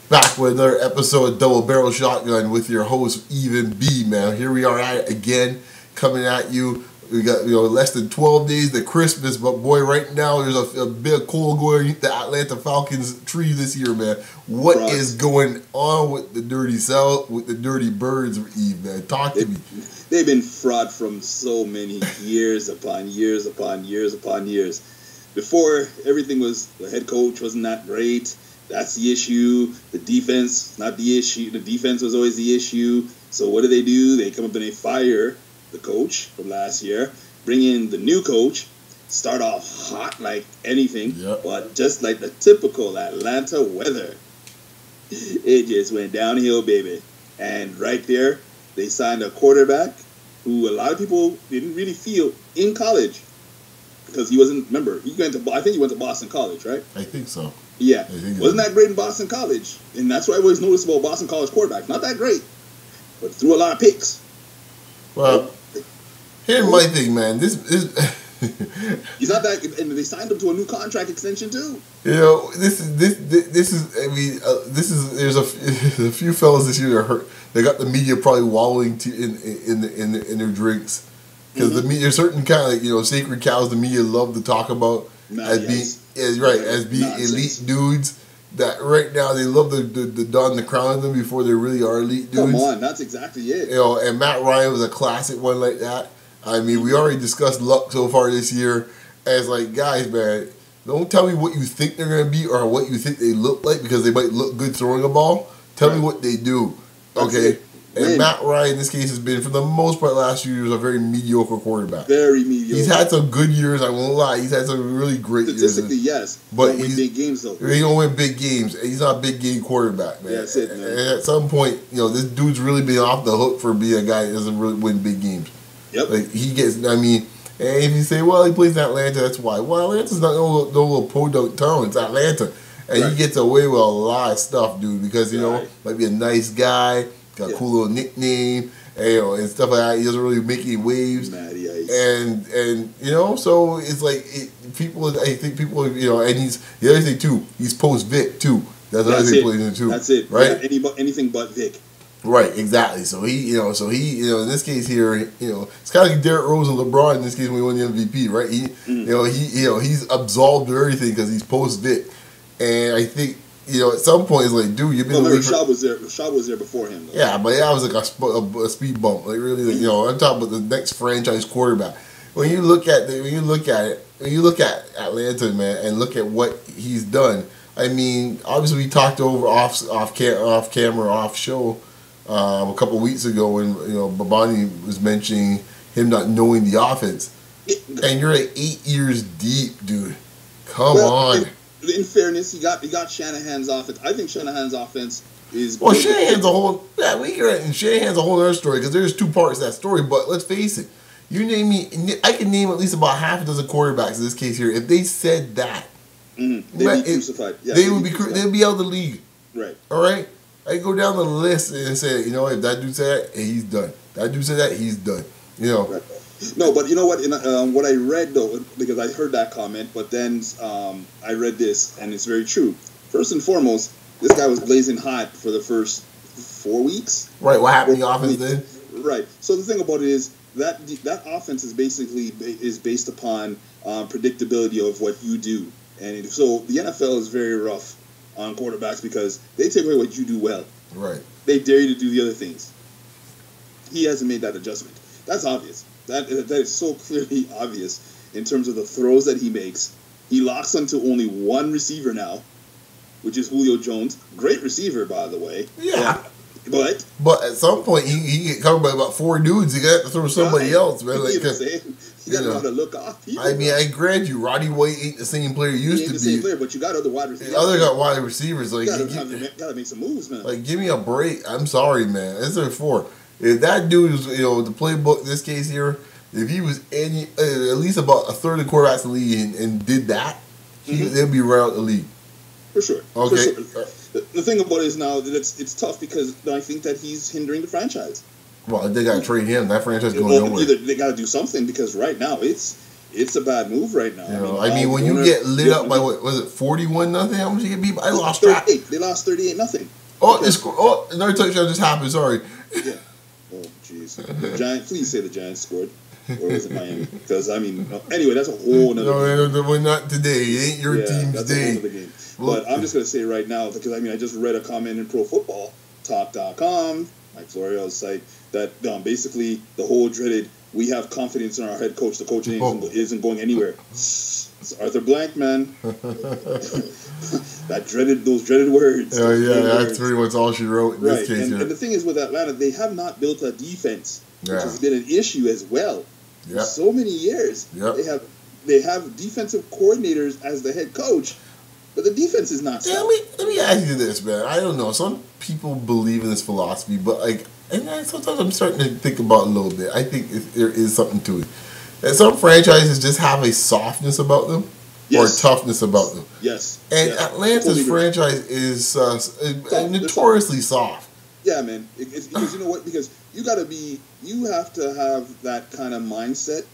Back with another episode of Double Barrel Shotgun with your host, Even B, man. Here we are at it again, coming at you. We got, less than 12 days to Christmas, but boy, right now there's a bit of cold going underneath the Atlanta Falcons tree this year, man. What is going on with the dirty South, with the dirty birds, Eve, man? Talk to me. They've been fraud from so many years upon years upon years upon years. Before, everything was, the head coach wasn't that great. That's the issue. The defense, not the issue. The defense was always the issue. So what do? They come up and they fire the coach from last year, bring in the new coach, start off hot like anything, but just like the typical Atlanta weather, it just went downhill, baby. And right there, they signed a quarterback who a lot of people didn't really feel in college because he wasn't. Remember, I think he went to Boston College, right? I think so. Yeah, wasn't that great in Boston College, and that's what I always noticed about Boston College quarterbacks. Not that great, but threw a lot of picks. Well, here's my thing, man. This is he's not that, and they signed him to a new contract extension too. This is. I mean, there's a few fellas this year that are hurt. They got the media probably wallowing in their drinks because the media, certain kind of sacred cows. The media love to talk about as being elite dudes. That right now they love to don the crown on them before they really are elite dudes. Come on, that's exactly it. And Matt Ryan was a classic one like that. I mean, we already discussed luck so far this year. As like, guys, man, don't tell me what you think they're gonna be or what you think they look like because they might look good throwing a ball. Tell me what they do, okay? And Matt Ryan, in this case, has been, for the most part, last few years, a very mediocre quarterback. Very mediocre. He's had some good years, I won't lie. He's had some really great years. Statistically, yes. But he don't win big games, though. He don't win big games. He's not a big game quarterback, man. Yeah, that's it, man. And at some point, this dude's really been off the hook for being a guy that doesn't really win big games. Yep. Like, he gets, and if you say, well, he plays in Atlanta, that's why. Well, Atlanta's not no little podunk town. It's Atlanta. And he gets away with a lot of stuff, dude, because, might be a nice guy, got a cool little nickname, and stuff like that. He doesn't really make any waves. Matty Ice. And so it's like, I think people, and he's, the other thing, too, he's post-Vic, too. That's another thing he plays in, too. That's it. Right? Yeah, anything but Vic. Right, exactly. So he, in this case here, it's kind of like Derrick Rose and LeBron in this case when he won the MVP, right? He's absolved of everything because he's post-Vic. And I think, at some point, it's like, dude, you've been. Well, Rashad was there. Rashad was there before him, though. Yeah, but that was like a speed bump. Like really, I'm talking about the next franchise quarterback. When you look at Atlanta, man, and look at what he's done. I mean, obviously, we talked over off camera, off show a couple of weeks ago when Babani was mentioning him not knowing the offense, and you're like 8 years deep, dude. Come on. In fairness, he got Shanahan's offense. I think Shanahan's offense is. Well, Shanahan's a whole. Yeah, Shanahan's a whole other story because there's two parts to that story. But let's face it, you name me, I can name at least about half a dozen quarterbacks in this case here. If they said that, they'd be crucified. Yeah, they'd be out of the league. Right. All right. I go down the list and say, if that dude said that, he's done. That dude said that, he's done. Right. No, but you know what? What I read, though, because I heard that comment, but then I read this, and it's very true. First and foremost, this guy was blazing hot for the first 4 weeks. Right, what happened to the offense then? Right. So the thing about it is that offense is basically based upon predictability of what you do. And so the NFL is very rough on quarterbacks because they take away what you do well. Right. They dare you to do the other things. He hasn't made that adjustment. That's obvious. That is so clearly obvious in terms of the throws that he makes. He locks onto only one receiver now, which is Julio Jones. Great receiver, by the way. Yeah. But at some point, he get covered by about four dudes. He got to throw somebody else, man. Like, you got to know how to look off people. I mean, I grant you, Roddy White ain't the same player he used to be. The same player, but you got other wide receivers. The other got wide receivers. Like, you got to make some moves, man. Like, give me a break. I'm sorry, man. That's their four. If that dude was, the playbook, this case here, if he was at least about a third of the quarterbacks in the league and did that, they'd be right out the league. For sure. Okay. For sure. The thing about it is now that it's tough because I think that he's hindering the franchise. Well, they got to trade him. That franchise going nowhere. Either they got to do something because right now it's it's a bad move right now. I mean, when you get lit up by what was it, 41-0? How much you get beat by? I lost track. They lost 38-0. Oh, another touchdown just happened. Sorry. Yeah. Oh, jeez. Please say the Giants scored. Or was it Miami? Because, I mean, anyway, that's a whole nother game. No, not today. It ain't your team's that's day. A whole other game. But I'm just going to say right now, because, I mean, I just read a comment in ProFootballTalk.com, Mike Florio's site, that basically the whole dreaded, we have confidence in our head coach. The coach isn't going anywhere. It's Arthur Blank, man. Those dreaded words. Oh, yeah, that's pretty much all she wrote in this case. And the thing is with Atlanta, they have not built a defense, which has been an issue as well for so many years. Yep. They have defensive coordinators as the head coach, but the defense is not. Let me ask you this, man. I don't know. Some people believe in this philosophy, but sometimes I'm starting to think about it a little bit. I think there is something to it. And some franchises just have a softness about them or a toughness about them. Yes. And Atlanta's franchise is notoriously soft. Yeah, man. It's because you know what? Because you have to have that kind of mindset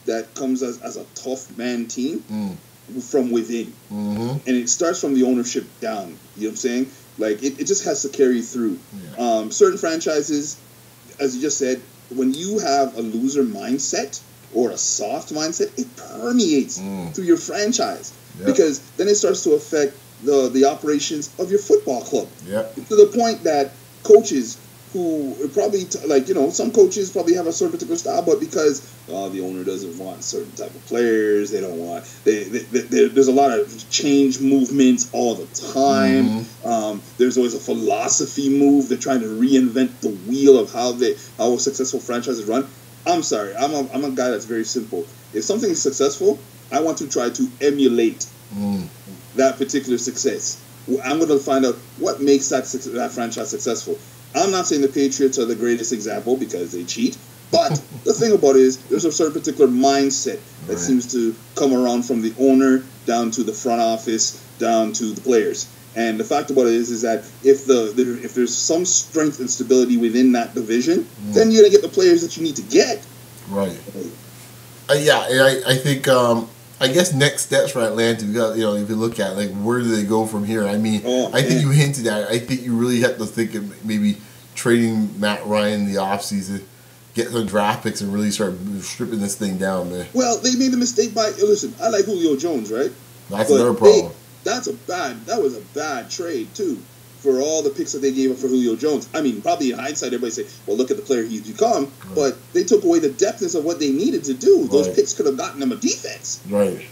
that comes as a tough man team from within. Mm-hmm. And it starts from the ownership down. You know what I'm saying? Like, it just has to carry through. Yeah. Certain franchises, as you just said, when you have a loser mindset or a soft mindset, it permeates through your franchise. Yep. Because then it starts to affect the operations of your football club. Yep. To the point that coaches who probably, some coaches probably have a certain particular style, but because the owner doesn't want certain type of players, they don't want, there's a lot of change movements all the time. Mm-hmm. There's always a philosophy move. They're trying to reinvent the wheel of how a successful franchise is run. I'm sorry, I'm a guy that's very simple. If something is successful, I want to try to emulate that particular success. I'm going to find out what makes that franchise successful. I'm not saying the Patriots are the greatest example because they cheat, but the thing about it is there's a certain particular mindset that seems to come around from the owner down to the front office, down to the players. And the fact about it is that if there's some strength and stability within that division, then you're going to get the players that you need to get. Right. I think I guess next steps for Atlanta, if you look at where do they go from here? I mean, I think you hinted at it. I think you really have to think of maybe trading Matt Ryan in the offseason, get some draft picks, and really start stripping this thing down, man. Well, they made the mistake listen, I like Julio Jones, right? That's another problem. That was a bad trade too, for all the picks that they gave up for Julio Jones. I mean, probably in hindsight, everybody say, well, look at the player he's become, but they took away the depthness of what they needed to do. Those picks could have gotten them a defense. Right.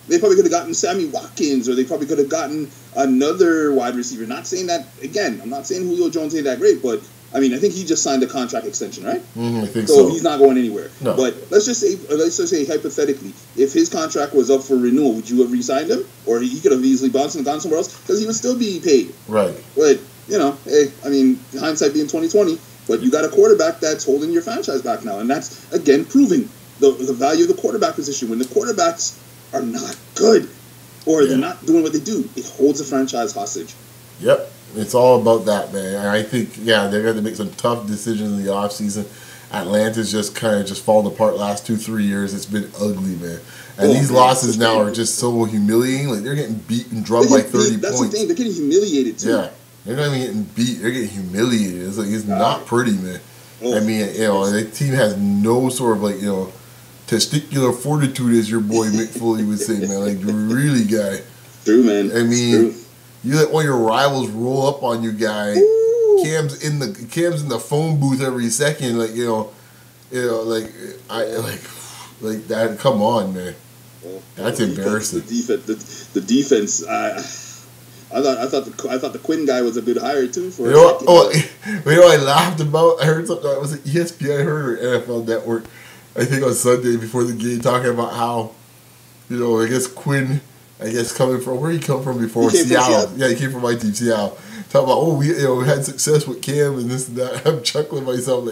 They probably could have gotten Sammy Watkins, or they probably could have gotten another wide receiver. Not saying that, again, I'm not saying Julio Jones ain't that great, but I mean, I think he just signed a contract extension, right? I think so. He's not going anywhere. No. But let's just say hypothetically, if his contract was up for renewal, would you have re-signed him? Or he could have easily bounced and gone somewhere else? Because he would still be paid. Right. But, hindsight being 20/20, but you got a quarterback that's holding your franchise back now. And that's, again, proving the value of the quarterback position. When the quarterbacks are not good, or they're not doing what they do, it holds a franchise hostage. Yep. It's all about that, man. And I think, they're going to make some tough decisions in the offseason. Atlanta's just kind of fallen apart last 2-3 years. It's been ugly, man. And these losses now are just so humiliating. Like, they're getting beat and drubbed by 30 points. That's the thing. They're getting humiliated, too. Yeah. They're not even getting beat. They're getting humiliated. It's not pretty, man. I mean, the team has no sort of, testicular fortitude, as your boy Mick Foley would say, man. Like, really, guy. True, man. I mean, you let one of your rivals roll up on you, guy. Cam's in the phone booth every second, that. Come on, man. That's embarrassing. The defense. I thought the Quinn guy was a bit higher too. For I laughed about. I heard something. Was it ESPN? I heard or NFL Network. I think on Sunday before the game, talking about how, I guess Quinn. Coming from where he come from before, Seattle. Yeah, he came from my team, Seattle. Talking about we had success with Cam and this and that. I'm chuckling myself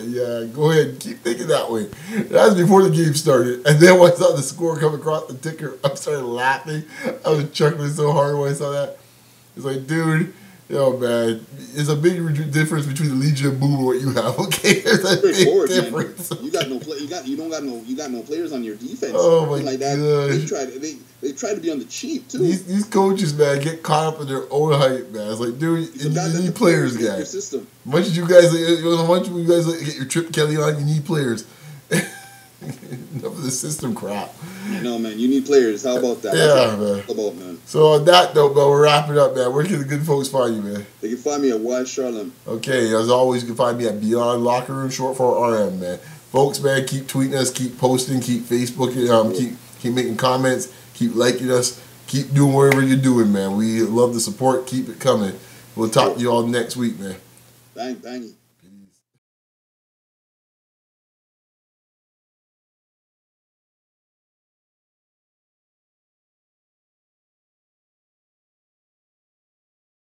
go ahead, keep thinking that way. That was before the game started, and then when I saw the score come across the ticker, I started laughing. I was chuckling so hard when I saw that. It's like, dude, Yo, man, there's a big difference between the Legion and Boom and what you have. Okay, there's a big difference. Man. You got no play. You got no players on your defense. Oh my like that. gosh. They try to be on the cheap too. These coaches, man, get caught up in their own hype, man. It's like, dude, you need players, guys. Your system. Much as you guys, get your Trip Kelly on, you need players. Enough of the system crap. No, man, you need players. How about that? Yeah, man. How about, man? So on that note, man, we're wrapping up, man. Where can the good folks find you, man? They can find me at Y Charlem. Okay, as always, you can find me at Beyond Locker Room, short for RM, man. Folks, man, keep tweeting us, keep posting, keep Facebooking, keep making comments, keep liking us, keep doing whatever you're doing, man. We love the support. Keep it coming. We'll talk to you all next week, man. Bang, bang.